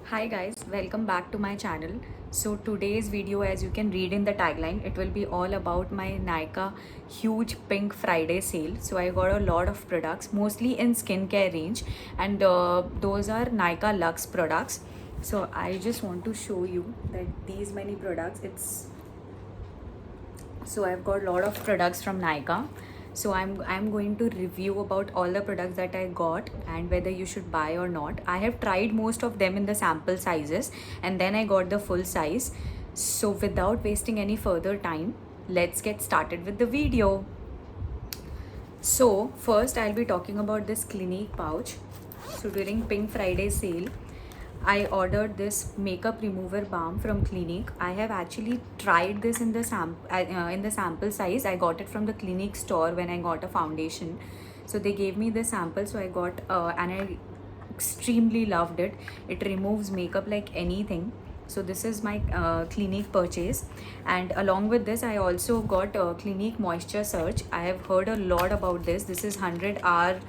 Hi guys, welcome back to my channel. So today's video, as you can read in the tagline, it will be all about my Nykaa huge pink Friday sale. So I got a lot of products, mostly in skincare range, and those are Nykaa Luxe products. So I just want to show you that these many products. I've got a lot of products from Nykaa. So I'm going to review about all the products that I got and whether you should buy or not. I have tried most of them in the sample sizes and then I got the full size. So without wasting any further time, let's get started with the video. So first I'll be talking about this Clinique pouch. So during Pink Friday sale, I ordered this makeup remover balm from Clinique. I have actually tried this in the sample size. I got it from the Clinique store when I got a foundation. So they gave me the sample, so I got and I extremely loved it. It removes makeup like anything. So this is my Clinique purchase, and along with this I also got Clinique Moisture Surge. I have heard a lot about this. This is 100-hour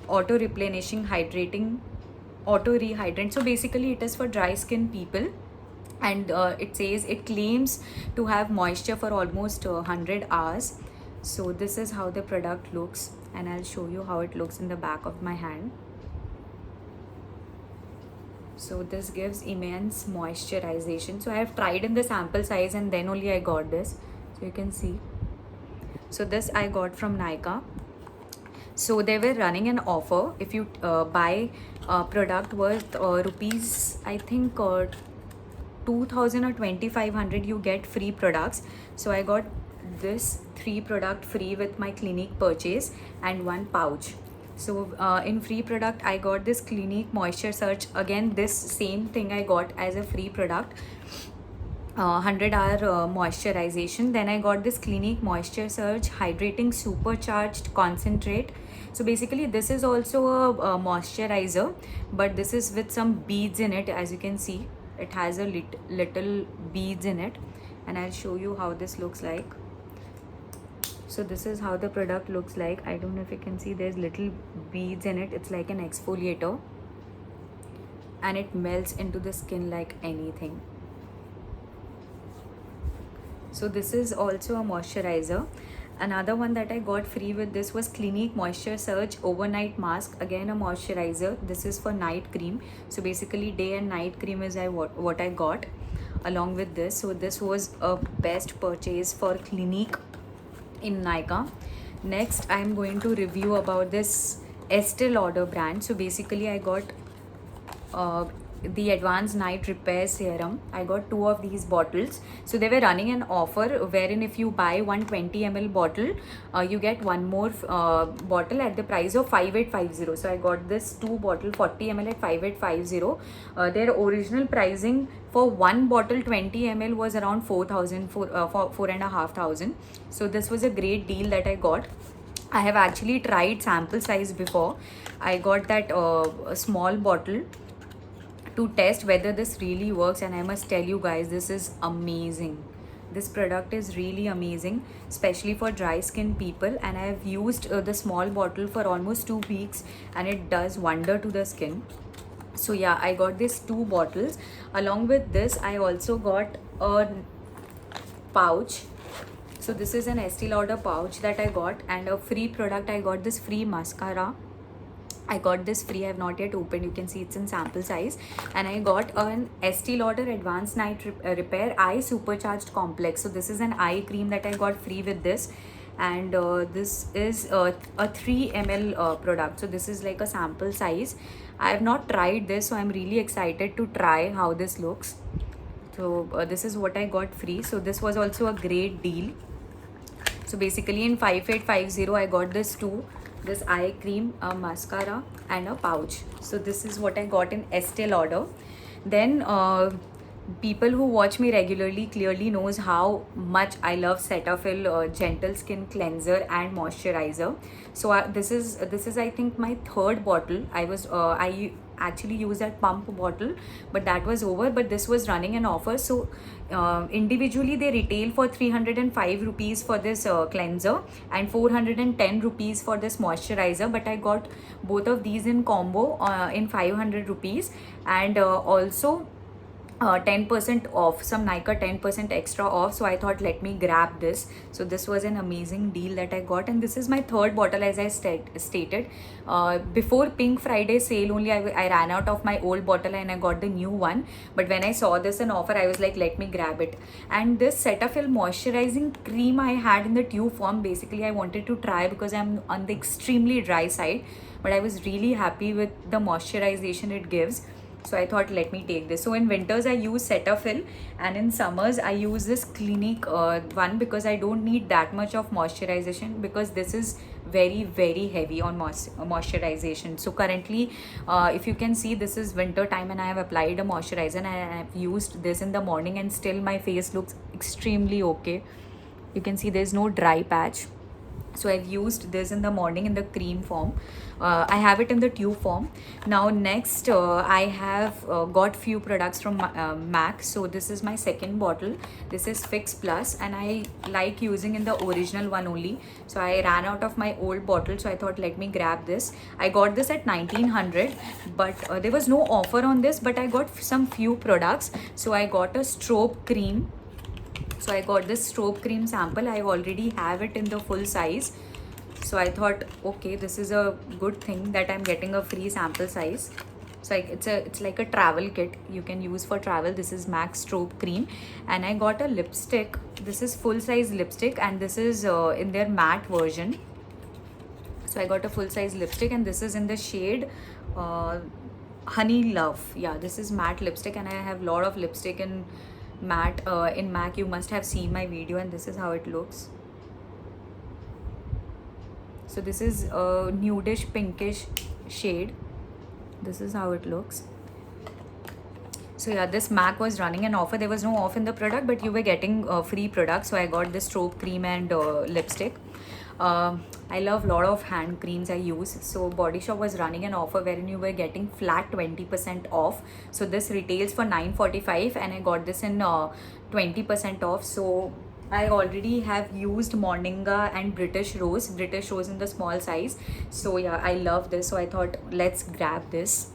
auto replenishing hydrating auto rehydrant. So basically it is for dry skin people, and it says it claims to have moisture for almost 100 hours. So this is how the product looks, and I'll show you how it looks in the back of my hand. So this gives immense moisturization. So I have tried in the sample size and then only I got this, so you can see. So this I got from Nykaa. So they were running an offer. If you buy a product worth rupees, I think 2000 or 2500, you get free products. So I got this 3 product free with my Clinique purchase and 1 pouch. So in free product I got this Clinique Moisture Surge. Again, this same thing I got as a free product, 100-hour moisturization. Then I got this Clinique Moisture Surge Hydrating Supercharged Concentrate. So basically this is also a moisturizer, but this is with some beads in it. As you can see, it has a little beads in it, and I'll show you how this looks like. So this is how the product looks like. I don't know if you can see, there's little beads in it. It's like an exfoliator, and it melts into the skin like anything. So this is also a moisturizer. Another one that I got free with this was Clinique Moisture Surge Overnight Mask. Again, a moisturizer. This is for night cream. So basically day and night cream is what I got along with this. So this was a best purchase for Clinique in Nykaa. Next, I'm going to review about this Estee Lauder brand. So basically I got the Advanced Night Repair Serum. I got 2 of these bottles. So they were running an offer wherein if you buy 120 ml bottle, you get one more bottle at the price of 5850. So I got this 2 bottle 40 ml at 5850. Their original pricing for one bottle 20 ml was around 4000 for 4500. So this was a great deal that I got. I have actually tried sample size before. I got that small bottle to test whether this really works, and I must tell you guys, this is amazing. This product is really amazing, especially for dry skin people, and I have used the small bottle for almost 2 weeks and it does wonder to the skin. So yeah, I got these 2 bottles. Along with this I also got a pouch. So this is an Estee Lauder pouch that I got, and a free product. I got this free mascara. I got this free. I have not yet opened. You can see it's in sample size. And I got an Estee Lauder Advanced Night Repair Eye Supercharged Complex. So this is an eye cream that I got free with this. And this is a 3 ml product. So this is like a sample size. I have not tried this, so I'm really excited to try how this looks. So this is what I got free. So this was also a great deal. So basically in 5850 I got this eye cream, a mascara and a pouch. So this is what I got in Estee Lauder. Then people who watch me regularly clearly knows how much I love Cetaphil gentle skin cleanser and moisturizer. So this is I think my 3rd bottle. I actually use that pump bottle, but that was over. But this was running an offer, so individually they retail for 305 rupees for this cleanser and 410 rupees for this moisturizer, but I got both of these in combo in 500 rupees, and also 10% off, some Nykaa 10% extra off. So I thought, let me grab this. So this was an amazing deal that I got, and this is my third bottle, as I stated. Before Pink Friday sale only, I ran out of my old bottle and I got the new one. But when I saw this in offer, I was like, let me grab it. And this Cetaphil moisturizing cream I had in the tube form, basically I wanted to try because I'm on the extremely dry side, but I was really happy with the moisturization it gives. So I thought, let me take this. So in winters I use Cetaphil, and in summers I use this Clinique one, because I don't need that much of moisturization, because this is very heavy on moisturization. So currently if you can see, this is winter time and I have applied a moisturizer, and I have used this in the morning, and still my face looks extremely okay. You can see there's no dry patch. So I've used this in the morning in the cream form. I have it in the tube form. Now next I have got few products from MAC. So this is my second bottle. This is Fix Plus, and I like using in the original one only. So I ran out of my old bottle, so I thought, let me grab this. I got this at 1900, but there was no offer on this, but I got some few products. So I got a strobe cream. So I got this strobe cream sample. I already have it in the full size. So I thought, okay, this is a good thing that I'm getting a free sample size. So it's like a travel kit you can use for travel. This is MAC strobe cream, and I got a lipstick. This is full size lipstick, and this is in their matte version. So I got a full size lipstick, and this is in the shade Honey Love. Yeah, this is matte lipstick, and I have lot of lipstick in matte in MAC. You must have seen my video, and this is how it looks. So this is a nudish pinkish shade. This is how it looks. So yeah, this MAC was running an offer. There was no off in the product, but you were getting free products. So I got this strobe cream and lipstick. I love lot of hand creams I use. So Body Shop was running an offer wherein you were getting flat 20% off. So this retails for 945, and I got this in 20% off. So I already have used Morninga and British Rose in the small size. So yeah, I love this. So I thought, let's grab this.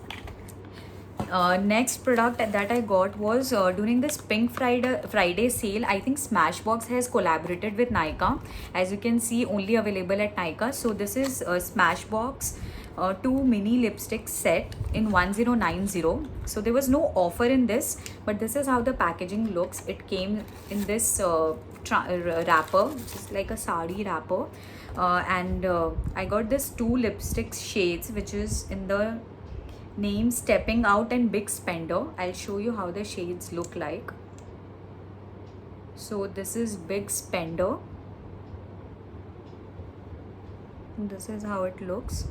Next product that I got was during this Pink Friday sale. I think Smashbox has collaborated with Nykaa. As you can see, only available at Nykaa. So this is Smashbox 2 mini lipstick set in 1090. So there was no offer in this, but this is how the packaging looks. It came in this wrapper, just like a sari wrapper, and I got this 2 lipstick shades, which is in the name Stepping Out and Big Spender. I'll show you how the shades look like. So this is Big Spender. This is how it looks.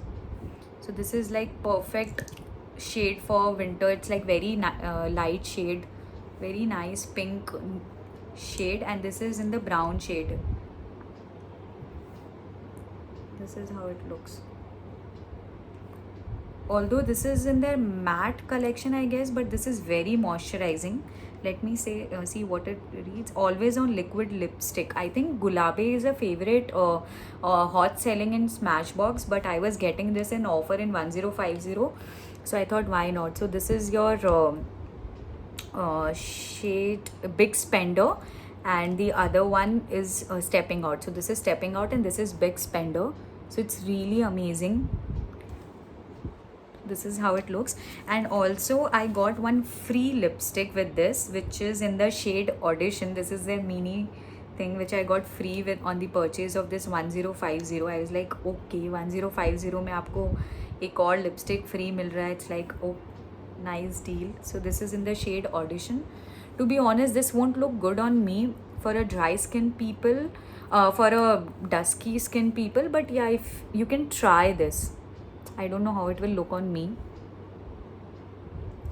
So this is like perfect shade for winter. It's like very light shade, very nice pink shade, and this is in the brown shade. This is how it looks. Although this is in their matte collection, I guess, but this is very moisturizing. Let me say see what it reads. Always on liquid lipstick. I think Gulabe is a favorite hot selling in Smashbox, but I was getting this in offer in 1050, so I thought, why not? So this is your shade Big Spender, and the other one is Stepping Out. So this is Stepping Out and this is Big Spender. So it's really amazing. This is how it looks. And also I got one free lipstick with this, which is in the shade Audition. This is their mini thing which I got free with on the purchase of this 1050. I was like, okay, 1050 में आपको एक और lipstick free मिल रहा है. It's like, oh, nice deal. So this is in the shade Audition. To be honest, this won't look good on me for a dry skin people, for a dusky skin people, but yeah, if you can try this. I don't know how it will look on me.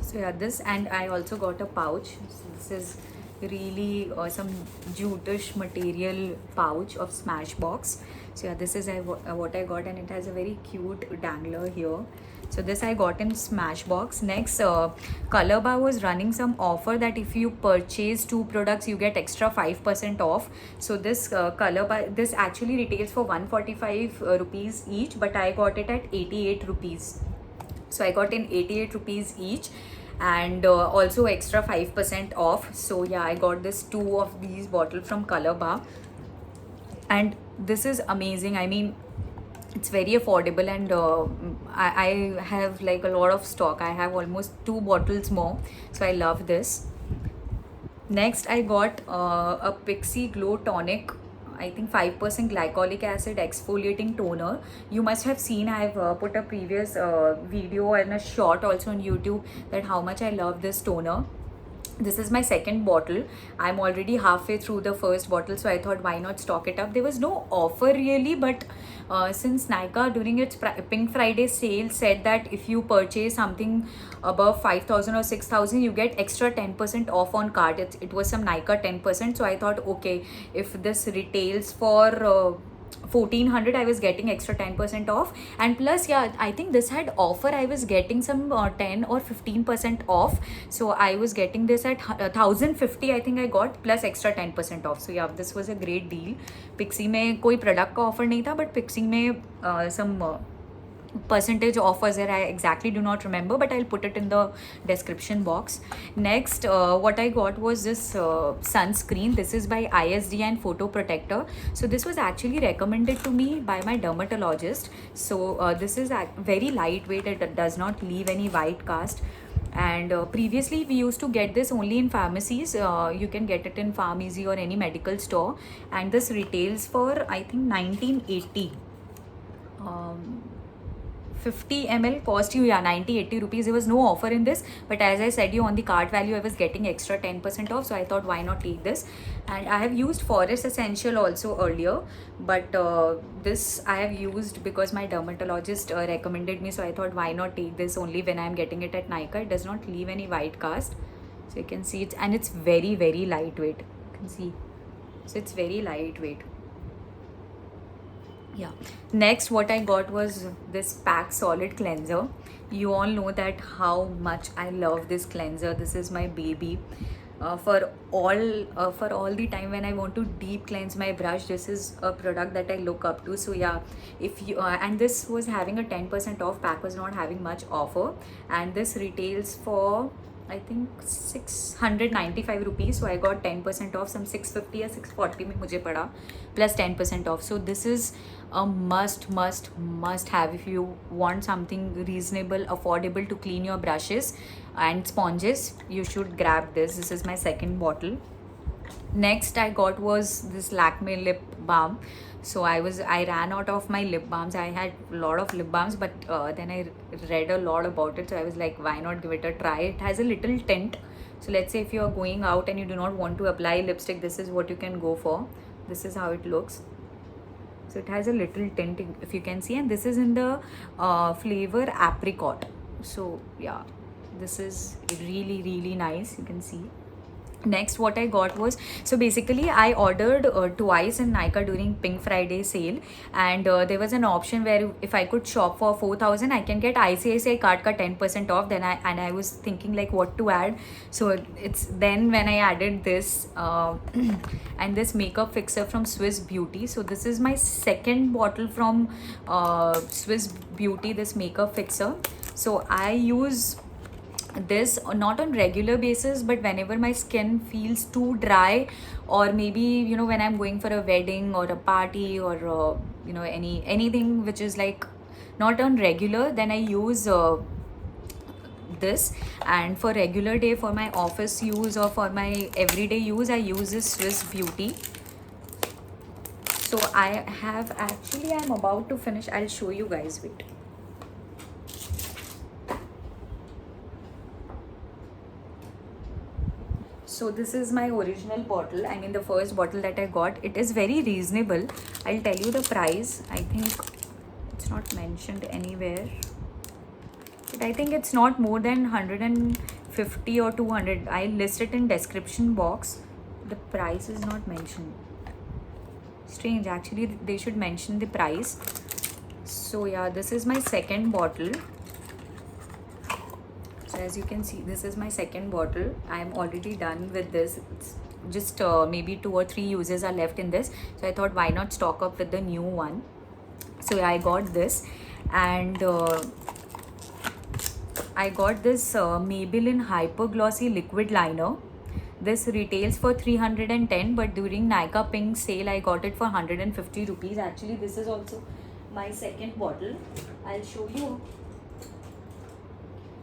So yeah, this, and I also got a pouch. So this is really some jute-ish material pouch of Smashbox. So yeah, this is what I got, and it has a very cute dangler here. So this I got in Smashbox. Next, Colorbar was running some offer that if you purchase 2 products you get extra 5% off. So this Colorbar, this actually retails for 145 rupees each, but I got it at 88 rupees. So I got in 88 rupees each, and also extra 5% off. So yeah, I got this 2 of these bottle from Colorbar, and this is amazing. I mean, it's very affordable, and I have like a lot of stock. I have almost 2 bottles more, so I love this. Next, I got a Pixi Glow Tonic, I think 5% glycolic acid exfoliating toner. You must have seen, I've put a previous video and a short also on YouTube that how much I love this toner. This is my second bottle. I'm already halfway through the first bottle, so I thought why not stock it up. There was no offer really, but since Nykaa during its Pink Friday sale said that if you purchase something above 5,000 or 6,000 you get extra 10% off on cart. It was some Nykaa 10%, so I thought okay, if this retails for 1400 I was getting extra 10% off, and plus yeah, I think this had offer. I was getting some 10 or 15% off, so I was getting this at 1050 I think I got, plus extra 10% off. So yeah, this was a great deal. Pixi में कोई product का offer नहीं था, but Pixi में some percentage offers there. I exactly do not remember, but I'll put it in the description box. Next, what I got was this sunscreen. This is by ISD and Photo Protector. So this was actually recommended to me by my dermatologist. So this is very lightweight. It does not leave any white cast. And previously we used to get this only in pharmacies. You can get it in Pharmacy or any medical store, and this retails for I think 1980. 50 ml cost you 90-80 rupees. There was no offer in this, but as I said you, on the cart value I was getting extra 10% off, so I thought why not take this. And I have used Forest Essential also earlier, but this I have used because my dermatologist recommended me, so I thought why not take this only when I am getting it at Nykaa. It does not leave any white cast, so you can see it, and it's very very lightweight. You can see, so it's very lightweight. Yeah, next what I got was this Pack Solid Cleanser. You all know that how much I love this cleanser. This is my baby. For all the time when I want to deep cleanse my brush, this is a product that I look up to. So yeah, if you and this was having a 10% off. Pack was not having much offer, and this retails for I think 695 rupees. So I got 10% off, some 650 or 640 में मुझे पड़ा, plus 10% off. So this is a must have if you want something reasonable, affordable to clean your brushes and sponges. You should grab this. This is my second bottle. Next I got was this Lakme lip balm. So I ran out of my lip balms. I had a lot of lip balms, but then I read a lot about it, so I was like why not give it a try. It has a little tint, so let's say if you are going out and you do not want to apply lipstick, this is what you can go for. This is how it looks. So it has a little tint, if you can see, and this is in the flavor apricot. So yeah, this is really really nice. You can see. Next what I got was, so basically I ordered twice in Nykaa during Pink Friday sale, and there was an option where if I could shop for 4,000 I can get ICICI card ka 10% off. Then I was thinking like what to add, so it's then when I added this and this makeup fixer from Swiss Beauty. So this is my second bottle from Swiss Beauty, this makeup fixer. So I use this not on regular basis, but whenever my skin feels too dry, or maybe you know when I'm going for a wedding or a party, or you know anything which is like not on regular, then I use this. And for regular day, for my office use or for my everyday use, I use this Swiss Beauty. So I have actually, I'm about to finish. I'll show you guys. Wait. So this is my original bottle. I mean the first bottle that I got. It is very reasonable. I'll tell you the price. I think it's not mentioned anywhere, but I think it's not more than 150 or 200. I'll list it in description box. The price is not mentioned. Strange, actually they should mention the price. So yeah, this is my second bottle. So as you can see, this is my second bottle. I am already done with this. It's just maybe 2 or 3 uses are left in this. So I thought, why not stock up with the new one? So I got this, and I got this Maybelline Hyper Glossy Liquid Liner. This retails for 310, but during Nykaa Pink sale, I got it for 150 rupees. Actually, this is also my second bottle. I'll show you.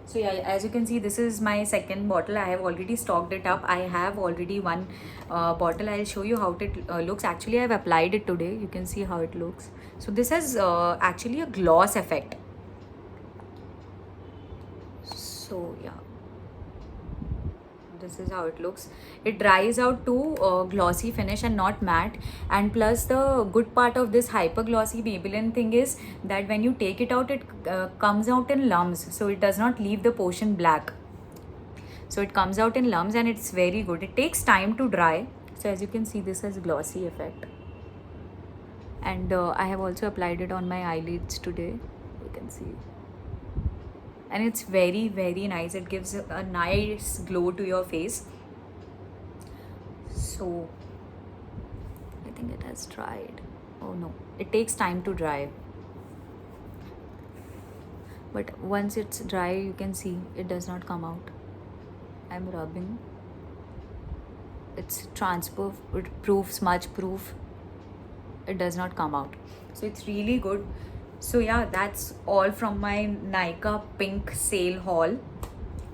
So yeah, as you can see, this is my second bottle. I have already stocked it up. I have already one bottle. I'll show you how it looks. Actually, I've applied it today. You can see how it looks. So this has actually a gloss effect. So yeah, this is how it looks. It dries out to glossy finish and not matte. And plus, the good part of this hyper glossy Maybelline thing is that when you take it out, it comes out in lumps, so it does not leave the portion black. So it comes out in lumps, and it's very good. It takes time to dry. So as you can see, this has glossy effect. And I have also applied it on my eyelids today. You can see. And it's very, very nice. It gives a nice glow to your face. So I think it has dried. Oh no, it takes time to dry, but once it's dry, you can see it does not come out. I'm rubbing. It's transfer proof, smudge proof. It does not come out. So it's really good. So yeah, that's all from my Nykaa Pink sale haul.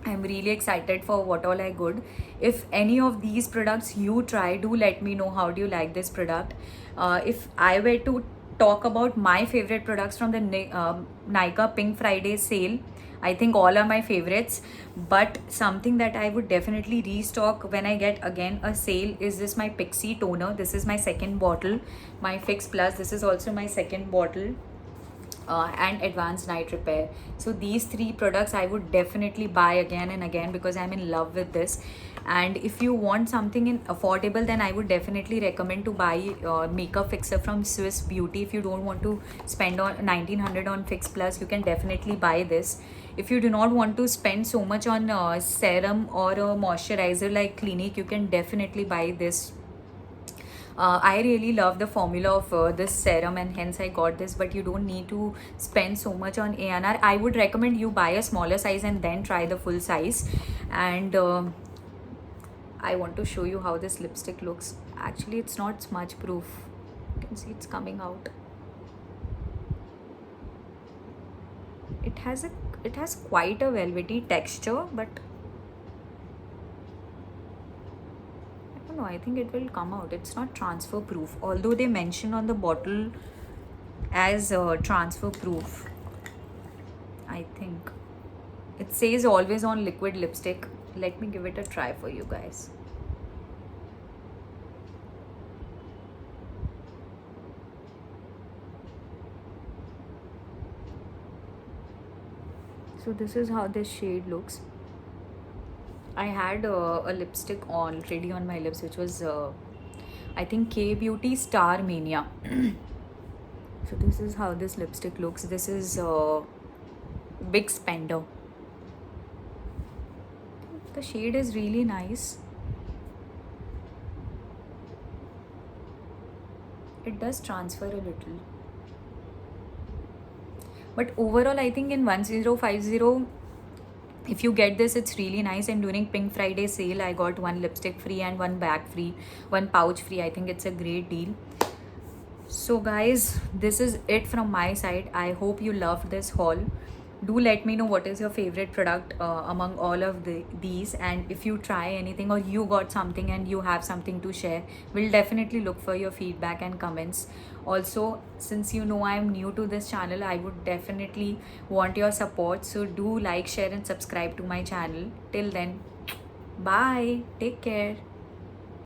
I'm really excited for what all I got. If any of these products you try, do let me know how do you like this product. If I were to talk about my favorite products from the Nykaa Pink Friday sale, I think all are my favorites. But something that I would definitely restock when I get again a sale is this my Pixie toner. This is my second bottle. My Fix Plus. This is also my second bottle. And Advanced Night Repair. So these 3 products I would definitely buy again and again because I'm in love with this. And if you want something in affordable, then I would definitely recommend to buy Makeup Fixer from Swiss Beauty. If you don't want to spend on 1900 on Fix Plus, you can definitely buy this. If you do not want to spend so much on serum or a moisturizer like Clinique, you can definitely buy this. I really love the formula of this serum, and hence I got this, but you don't need to spend so much on ANR. I would recommend you buy a smaller size and then try the full size. And I want to show you how this lipstick looks. Actually, it's not smudge proof. You can see it's coming out. It has quite a velvety texture, but no, I think it will come out. It's not transfer proof, although they mention on the bottle as transfer proof. I think it says always on liquid lipstick. Let me give it a try for you guys. So this is how this shade looks. I had a lipstick already on my lips, which was I think K Beauty Star Mania. So this is how this lipstick looks. This is Big Spender. The shade is really nice. It does transfer a little, but overall I think in 1050, if you get this, it's really nice. And during Pink Friday sale, I got 1 lipstick free and 1 bag free, 1 pouch free. I think it's a great deal. So guys, this is it from my side. I hope you loved this haul. Do let me know what is your favorite product among all of these, and if you try anything or you got something and you have something to share, we'll definitely look for your feedback and comments. Also, since you know I'm new to this channel, I would definitely want your support, so do like, share and subscribe to my channel. Till then, bye, take care.